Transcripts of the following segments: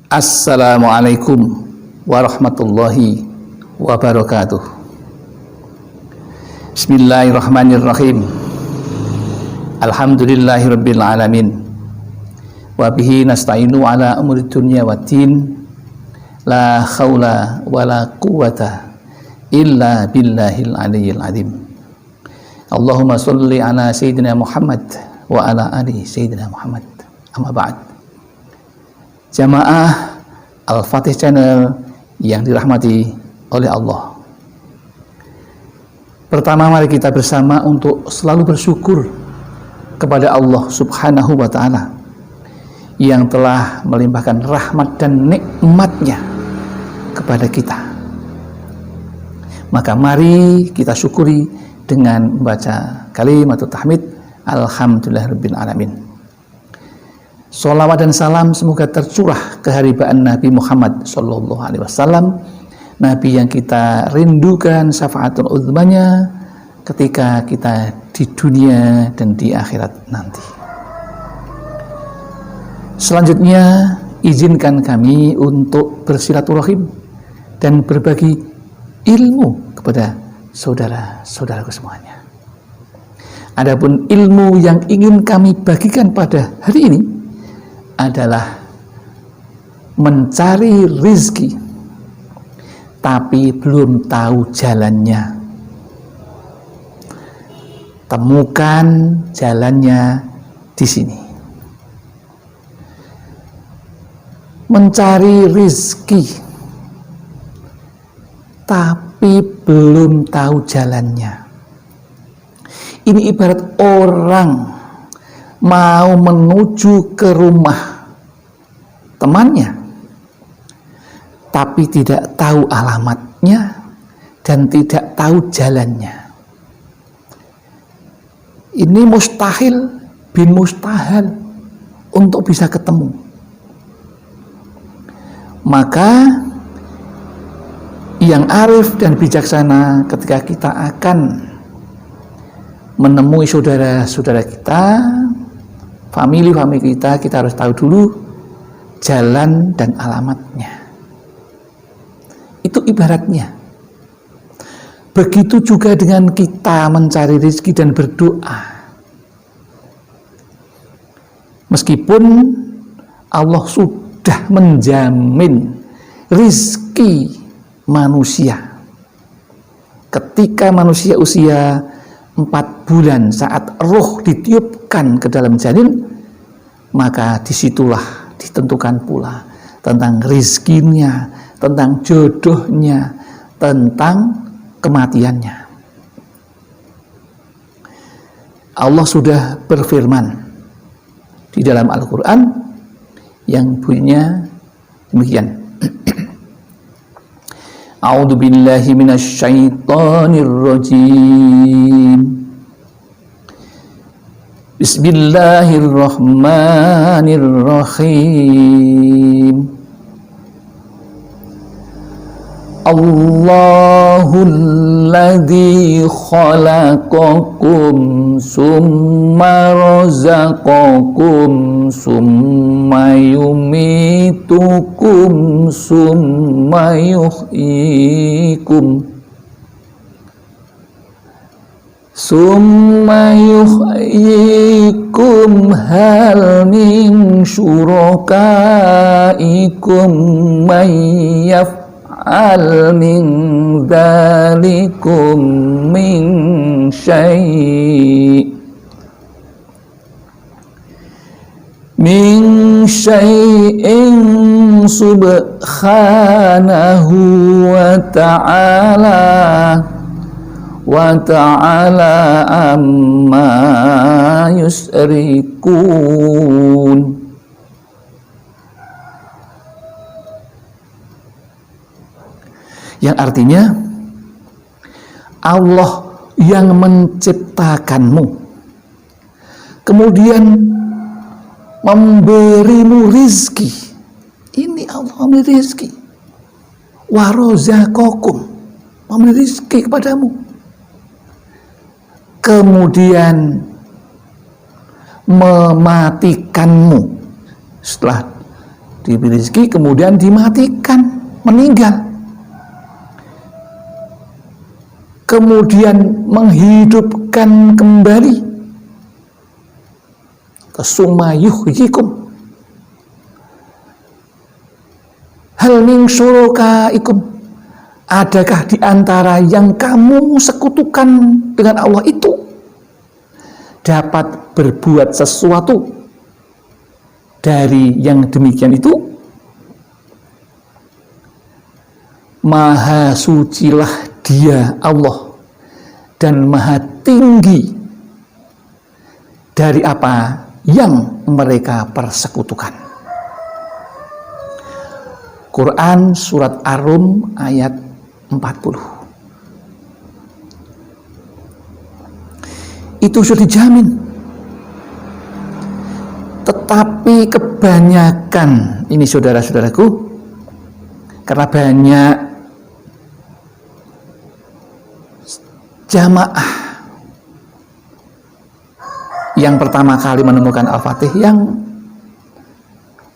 Assalamualaikum warahmatullahi wabarakatuh. Bismillahirrahmanirrahim. Alhamdulillahirabbil alamin. Wa bihi nasta'inu ala umuri dunya waddin. La haula wala quwata illa billahil aliyyil azim. Allahumma sholli ala sayyidina Muhammad wa ala ali sayyidina Muhammad. Amma ba'd. Jamaah Al-Fatih Channel yang dirahmati oleh Allah. Pertama, mari kita bersama untuk selalu bersyukur kepada Allah Subhanahu wa Ta'ala yang telah melimpahkan rahmat dan nikmatnya kepada kita. Maka mari kita syukuri dengan membaca kalimat tahmid Alhamdulillahirabbil alamin. Sholawat dan salam semoga tercurah keharibaan Nabi Muhammad Sallallahu Alaihi Wasallam, Nabi yang kita rindukan syafaatul uzmanya ketika kita di dunia dan di akhirat nanti. Selanjutnya, izinkan kami untuk bersilaturahim dan berbagi ilmu kepada saudara-saudaraku semuanya. Adapun ilmu yang ingin kami bagikan pada hari ini adalah mencari rizki tapi belum tahu jalannya. Temukan jalannya di sini. Mencari rizki tapi belum tahu jalannya. Ini ibarat orang mau menuju ke rumah temannya tapi tidak tahu alamatnya dan tidak tahu jalannya. Ini mustahil bin mustahil untuk bisa ketemu. Maka yang arif dan bijaksana ketika kita akan menemui saudara-saudara kita, famili kita harus tahu dulu jalan dan alamatnya. Itu ibaratnya. Begitu juga dengan kita mencari rezeki dan berdoa. Meskipun Allah sudah menjamin rezeki manusia. Ketika manusia usia 4 bulan saat roh ditiupkan ke dalam janin, maka disitulah ditentukan pula tentang rizkinya, tentang jodohnya, tentang kematiannya. Allah sudah berfirman di dalam Al-Quran yang bunyinya demikian. A'udzu billahi minasyaitonir rajim. Bismillahirrahmanirrahim. Allahul ladzi khalaqakum summa razaqakum summa yumitukum summa yuhyikum summa yuhyikum hal min syurakaikum may yaf'al min dzalikum min syai'in subhanahu wa ta'ala amma yusrikun. Yang artinya Allah yang menciptakanmu, kemudian memberimu rizki. Ini Allah memberi rizki. Wa rozaqakum, memberi rizki kepadamu. Kemudian mematikanmu setelah diberi rezeki kemudian dimatikan, meninggal, kemudian menghidupkan kembali ke summa yuhyikum. Hal min syurakaikum, adakah di antara yang kamu sekutukan dengan Allah itu dapat berbuat sesuatu dari yang demikian itu? Maha sucilah Dia Allah dan maha tinggi dari apa yang mereka persekutukan. Quran surat Ar-Rum ayat 40. Itu sudah dijamin. Tetapi kebanyakan, ini saudara-saudaraku, karena banyak jamaah yang pertama kali menemukan Al-Fatih yang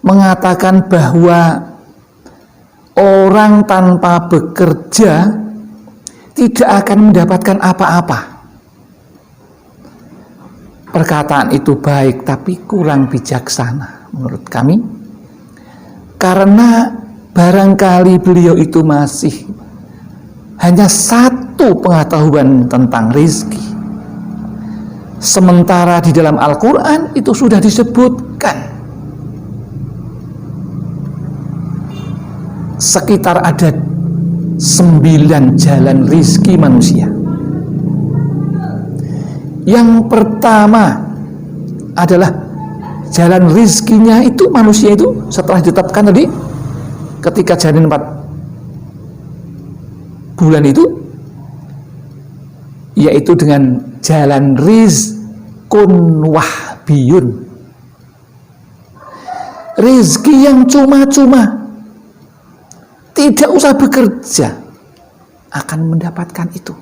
mengatakan bahwa orang tanpa bekerja tidak akan mendapatkan apa-apa. Perkataan itu baik tapi kurang bijaksana menurut kami, karena barangkali beliau itu masih hanya satu pengetahuan tentang rezeki, sementara di dalam Al-Quran itu sudah disebutkan sekitar ada 9 jalan rezeki manusia. Yang pertama adalah jalan rezekinya itu manusia itu setelah ditetapkan tadi ketika janin 4 bulan itu, yaitu dengan jalan rizqun wahbiyun, rezeki yang cuma-cuma, tidak usah bekerja akan mendapatkan itu.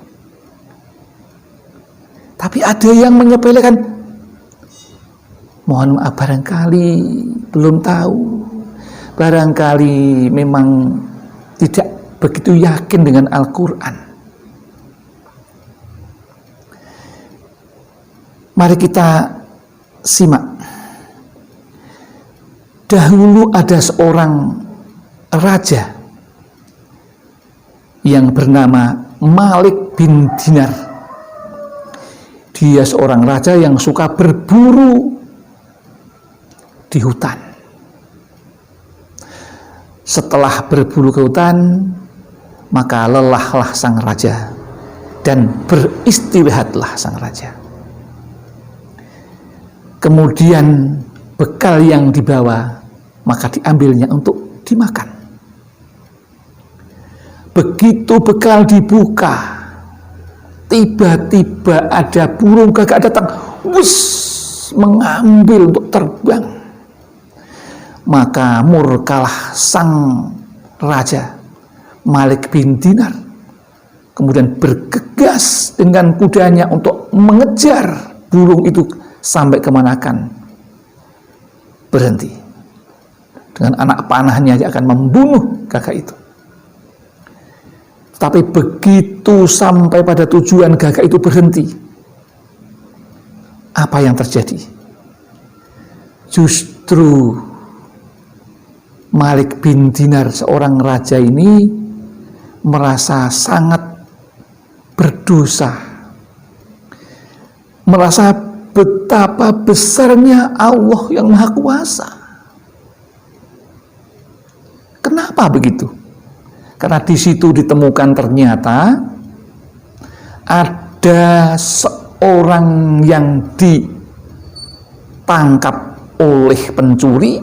Tapi ada yang menyepelekan, mohon maaf, barangkali belum tahu, barangkali memang tidak begitu yakin dengan Al-Quran. Mari kita simak. Dahulu ada seorang raja yang bernama Malik bin Dinar. Dia seorang raja yang suka berburu di hutan. Setelah berburu ke hutan, maka lelahlah sang raja dan beristirahatlah sang raja. Kemudian bekal yang dibawa maka diambilnya untuk dimakan. Begitu bekal dibuka, tiba-tiba ada burung gagak datang, wus, mengambil untuk terbang. Maka murkalah sang raja Malik bin Dinar, kemudian bergegas dengan kudanya untuk mengejar burung itu sampai kemanakan. Berhenti. Dengan anak panahnya dia akan membunuh gagak itu. Tapi begitu sampai pada tujuan gagak itu berhenti, apa yang terjadi? Justru Malik bin Dinar, seorang raja ini, merasa sangat berdosa, merasa betapa besarnya Allah yang Maha Kuasa. Kenapa begitu? Karena di situ ditemukan ternyata ada seorang yang ditangkap oleh pencuri,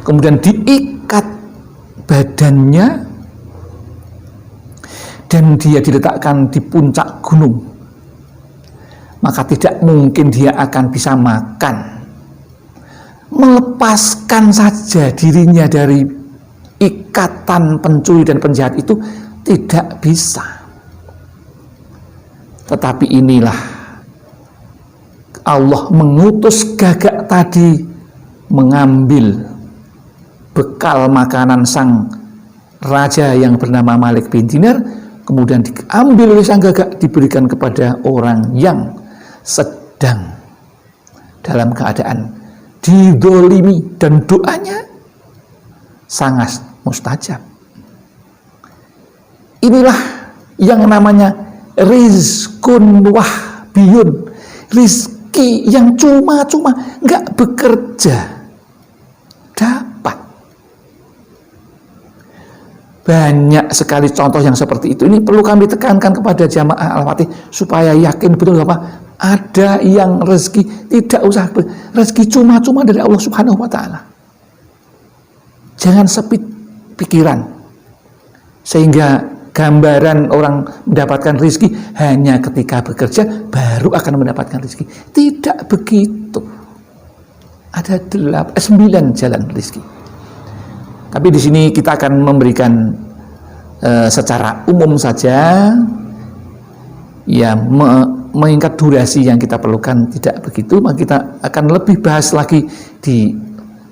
kemudian diikat badannya dan dia diletakkan di puncak gunung. Maka tidak mungkin dia akan bisa makan. Melepaskan saja dirinya dari ikatan pencuri dan penjahat itu tidak bisa. Tetapi inilah Allah mengutus gagak tadi mengambil bekal makanan sang raja yang bernama Malik bin Dinar, kemudian diambil oleh sang gagak, diberikan kepada orang yang sedang dalam keadaan didolimi, dan doanya sangat mustajab. Inilah yang namanya rizkun wahbiyun, rizki yang cuma-cuma, nggak bekerja dapat. Banyak sekali contoh yang seperti itu. Ini perlu kami tekankan kepada jamaah Al-Fatih supaya yakin betul apa, ada yang rezeki tidak usah, rezeki cuma-cuma dari Allah Subhanahu wa Ta'ala. Jangan sempit pikiran sehingga gambaran orang mendapatkan rezeki hanya ketika bekerja baru akan mendapatkan rezeki. Tidak begitu. Ada 9 jalan rezeki. Tapi di sini kita akan memberikan secara umum saja, ya, mengingat durasi yang kita perlukan tidak begitu, maka kita akan lebih bahas lagi di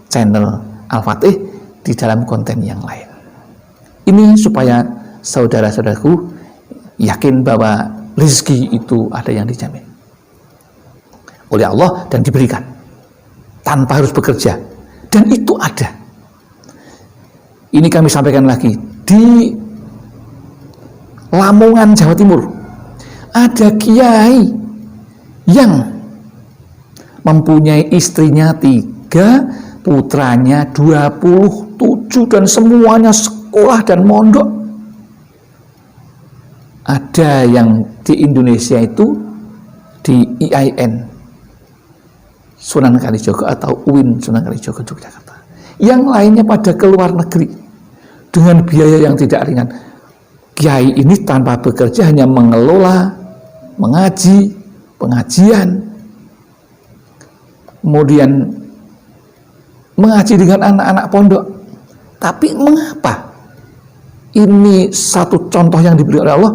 channel Al-Fatih di dalam konten yang lain. Ini supaya saudara-saudaraku yakin bahwa rezeki itu ada yang dijamin oleh Allah dan diberikan tanpa harus bekerja, dan itu ada. Ini kami sampaikan lagi, di Lamongan, Jawa Timur, ada kiai yang mempunyai istrinya 3, putranya 27, dan semuanya sekolah dan mondok. Ada yang di Indonesia itu di IAIN Sunan Kalijogo atau UIN Sunan Kalijogo Yogyakarta. Yang lainnya pada keluar negeri dengan biaya yang tidak ringan. Kiai ini tanpa bekerja hanya mengelola, mengaji, pengajian, kemudian mengaji dengan anak-anak pondok. Tapi mengapa? Ini satu contoh yang diberi oleh Allah.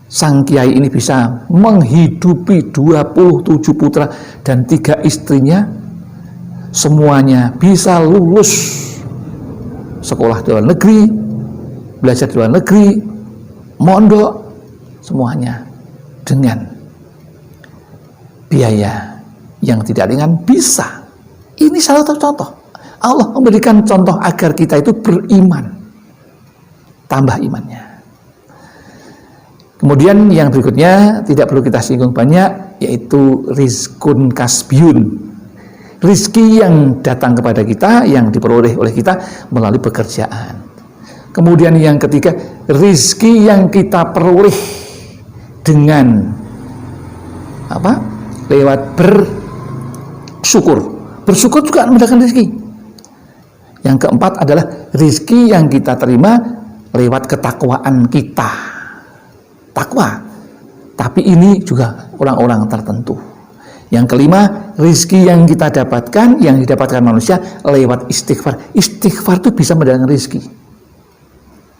Sang kiai ini bisa menghidupi 27 putra dan 3 istrinya, semuanya bisa lulus sekolah di luar negeri, belajar di luar negeri, mondok, semuanya dengan biaya yang tidak ringan bisa. Ini salah satu contoh. Allah memberikan contoh agar kita itu beriman, tambah imannya. Kemudian yang berikutnya tidak perlu kita singgung banyak, yaitu rizkun kasbiyun, rizki yang datang kepada kita, yang diperoleh oleh kita melalui pekerjaan. Kemudian yang ketiga, rizki yang kita peroleh dengan apa? Lewat bersyukur. Bersyukur juga mendatangkan rizki. Yang keempat adalah rizki yang kita terima lewat ketakwaan kita. Takwa, tapi ini juga orang-orang tertentu. Yang kelima, rizki yang kita dapatkan, yang didapatkan manusia lewat istighfar. Istighfar itu bisa mendatangkan rizki.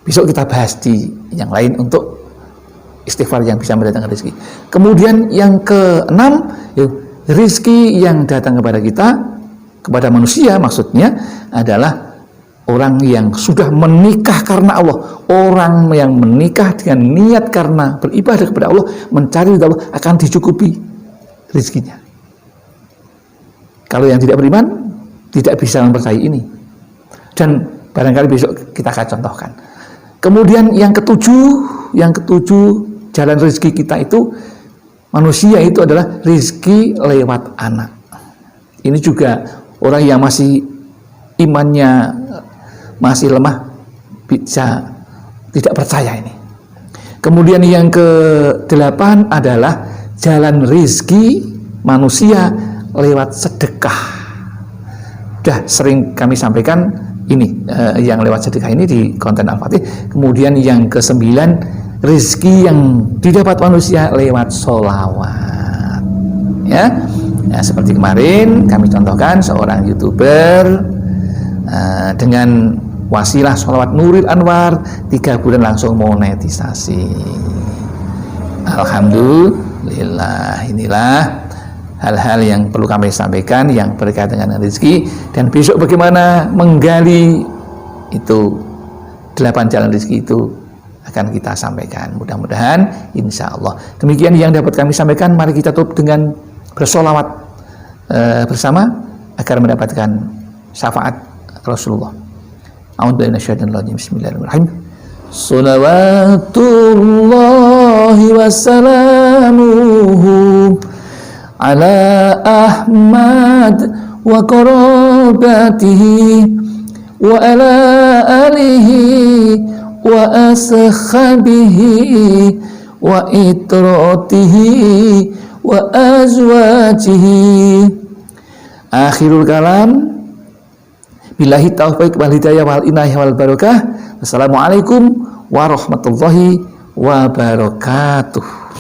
Besok kita bahas di yang lain untuk istighfar yang bisa mendatangkan rizki. Kemudian yang keenam, rizki yang datang kepada kita, kepada manusia maksudnya adalah orang yang sudah menikah karena Allah. Orang yang menikah dengan niat karena beribadah kepada Allah, mencari ridha Allah, akan dicukupi rezekinya. Kalau yang tidak beriman, tidak bisa mempercayai ini. Dan barangkali besok kita akan contohkan. Kemudian yang ketujuh, jalan rezeki kita itu, manusia itu adalah rezeki lewat anak. Ini juga orang yang masih imannya masih lemah bisa tidak percaya ini. Kemudian yang ke-8 adalah jalan rezeki manusia lewat sedekah. Sudah sering kami sampaikan ini yang lewat sedekah ini di konten Al-Fatih. Kemudian yang ke-9, rezeki yang didapat manusia lewat sholawat. Ya, seperti kemarin kami contohkan seorang YouTuber dengan wasilah sholawat Nuril Anwar 3 bulan langsung monetisasi. Alhamdulillah. Inilah hal-hal yang perlu kami sampaikan yang berkaitan dengan rezeki, dan besok bagaimana menggali itu 8 jalan rezeki itu akan kita sampaikan. Mudah-mudahan insya Allah demikian yang dapat kami sampaikan. Mari kita tutup dengan bersolawat bersama agar mendapatkan syafaat Rasulullah. A'udzu billahi minasyaitonir rajim. Bismillahirrahmanirrahim. Shalawatullahi wassalamuhu ala Ahmad wa qarabatihi wa ala alihi wa ashabihi wa itratihi wa azwajihi. Akhirul kalam, billahi taufiq wal hidayah wal inayah wal barakah. Wassalamualaikum warahmatullahi wabarakatuh.